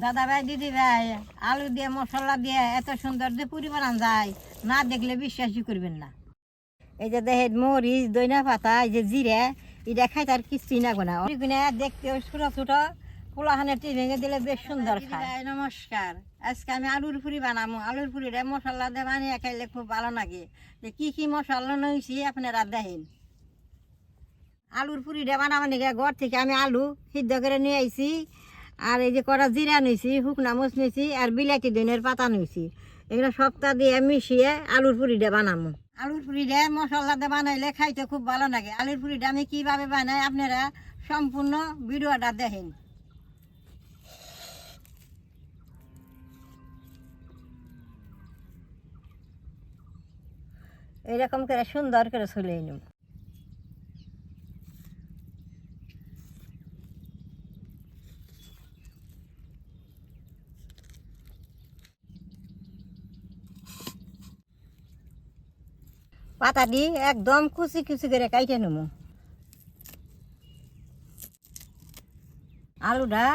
দাদা ভাই দিদি ভাই আলু দিয়ে মশলা দিয়ে এত সুন্দর যে পুরি বানান যায় না দেখলে বিশ্বাসই করবেন না। এই যে দেখেন মরিচ দইনা পাতা এই যে জিরে এটা খাই তার কিছুই না গোনা দেখতে ছোট ছোট পোলাহানের ভেঙে দিলে বেশ সুন্দর খায়। নমস্কার, আজকে আমি আলুর পুরি বানাবো। আলুর পুরিটা মশলা দিয়ে বানিয়ে খাইলে খুব ভালো লাগে। যে কি কি মশলা নিয়েছি আপনারা দেখেন। আলুর পুরিটা বানাবো নাকি ঘর থেকে আমি আলু সিদ্ধ করে নিয়ে আইছি, আর এই যে কড়া জিরা নিয়েছি, শুকনা মরিচ নিয়েছি, আর বিলাতি ধনের পাতা নিয়েছি। এগুলো সবটা দিয়ে মিশিয়ে আলুর পুরিটা বানাবো। আলুর পুরিটা মশলা দিয়ে বানাইলে খাইতে খুব ভালো লাগে। আলুর পুরিটা আমি কীভাবে বানাই আপনারা সম্পূর্ণ ভিডিওটা দেখেন। এরকম করে সুন্দর করে ছুলে নিব। পাতা দিয়ে একদম কুচি কুচি করে কাইটে নেব। আলুটা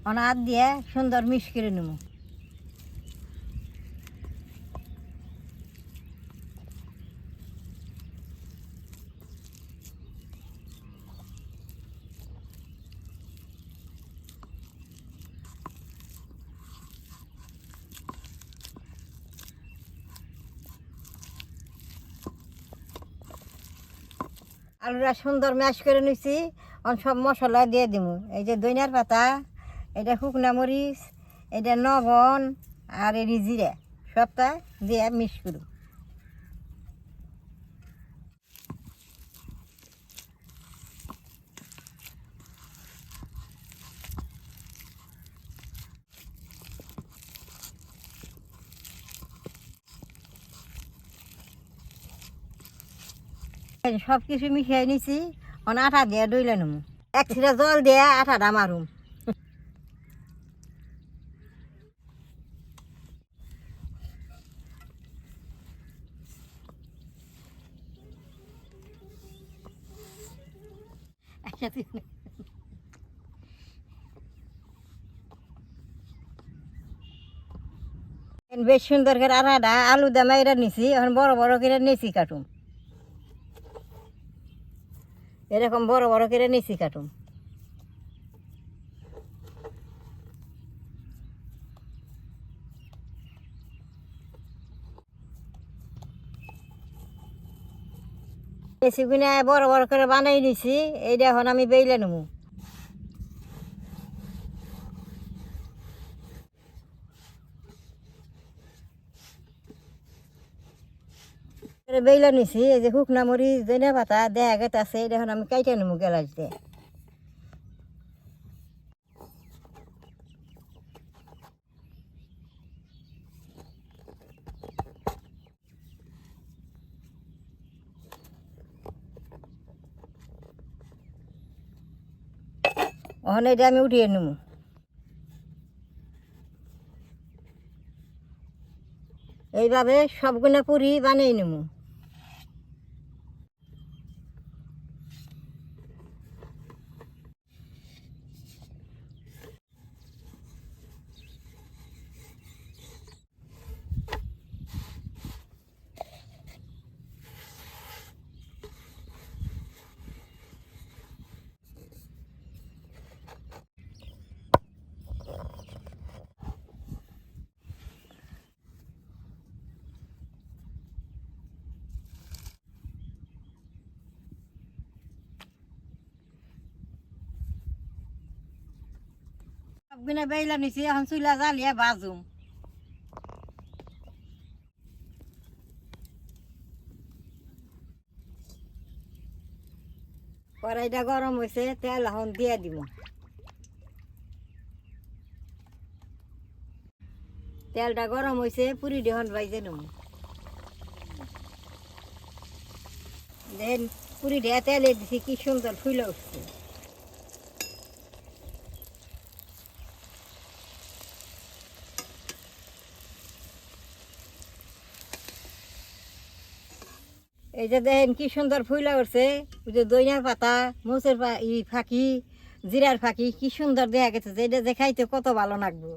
হাত দিয়ে সুন্দর মিক্স করে নেব। আলুটা সুন্দর ম্যাশ করে নিছি। সব মশলা দিয়ে দিব। এই যে ধনিয়ার পাতা, এটা শুকনা মরিচ, এটা লবণ, আর এই জিরা সবটা দিয়ে মিক্স করব। সব কিছু মিশিয়ে নিছি। আটা দিয়ে ডইলে নেব। এক ছিটা জল দিয়ে আটাটা মারুম। বেশ সুন্দর করে আটাটা আলু দিয়ে মাইরা নিছি। এখন বড় বড় করে নিছি কাটুম। এরকম বড় বড় করে নিছি কাটুম। বেশিগুলো বড় বড় করে বানাই নিছি। এইটা এখন আমি বেইলে নেব। বেইলে নিছি। এই যে শুকনা মরিচ ধনিয়া পাতা দেখা গেছে, এটা এখন আমি কাইটে নেব গেলাস দিয়ে। এখন এটা আমি উঠিয়ে নেব। এইভাবে সবগুলো পুরি বানিয়ে নেব। সবগুলো বেইলা নিছি। এখন চুলা জ্বালিয়ে ভাজুম। কড়াইটা গরম হয়েছে, তেল এখন দিয়ে দিব। তেলটা গরম হয়েছে, পুরি এখন ভাইজে নেব। দেখেন পুরি দিয়ে তেলে দিছি, কি সুন্দর ফুলে উঠছে। এই যে দেখেন কি সুন্দর ফুলে উঠছে। ওই যে ধনিয়ার পাতা, মরিচের ফাঁকি, জিরার ফাঁকি কি সুন্দর দেখা গেছে, যে এটা যে খাইতে কত ভালো লাগবো।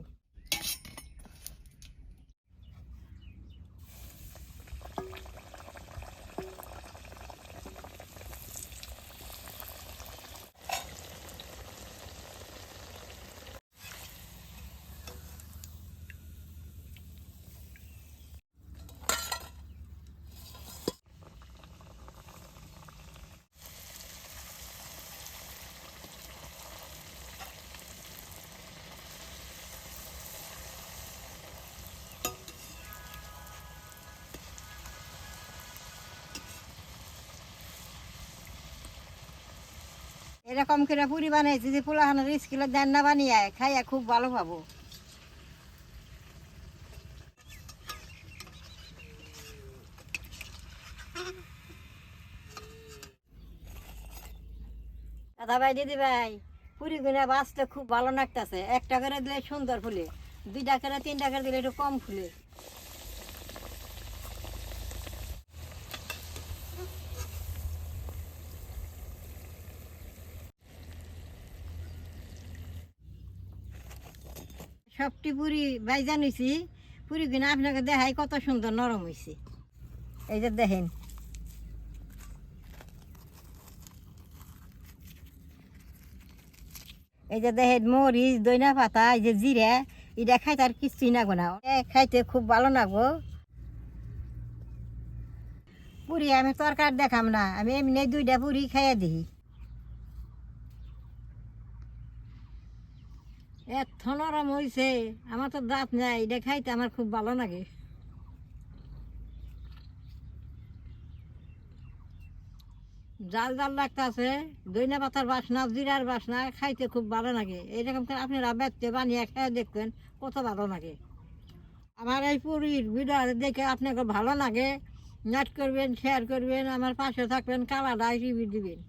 এরকম করে পুরি বানাইছি যে পোলাহানের স্কুলে দেন না, বানিয়ে খাইয়া খুব ভালো পাবো। দাদা ভাই, দিদি ভাই, পুরি গুনা বাঁচতে খুব ভালো লাগতেছে। একটা করে দিলে সুন্দর ফুলে, 2টা করে 3টা করে দিলে একটু কম ফুলে। সবটি পুরি বাইজান হয়েছি, পুরি গুনা আপনাকে দেখাই কত সুন্দর নরম হয়েছে। এই যে দেখেন, এই যে দেখেন মরিচ, দইনা পাতা, এই যে জিরা, এটা খাইতে আর কিছুই নাগো না, খাইতে খুব ভালো লাগবো। পুরি আমি তরকার দেখাম না, আমি এমনি 2টা পুরি খাইয়া দিই। এত নরম হয়েছে, আমার তো দাঁত নাই, এটা খাইতে আমার খুব ভালো লাগে। জাল জাল লাগতেছে, দইনা পাতার বাসনা, জিরার বাসনা, খাইতে খুব ভালো লাগে। এইরকম করে আপনারা বেচতে বানিয়ে খেয়ে দেখবেন কত ভালো লাগে। আমার এই পুরীর ভিডিও দেখে আপনাকে ভালো লাগে, নেট করবেন, শেয়ার করবেন, আমার পাশে থাকবেন, কালারটা রিভিউ দিবেন।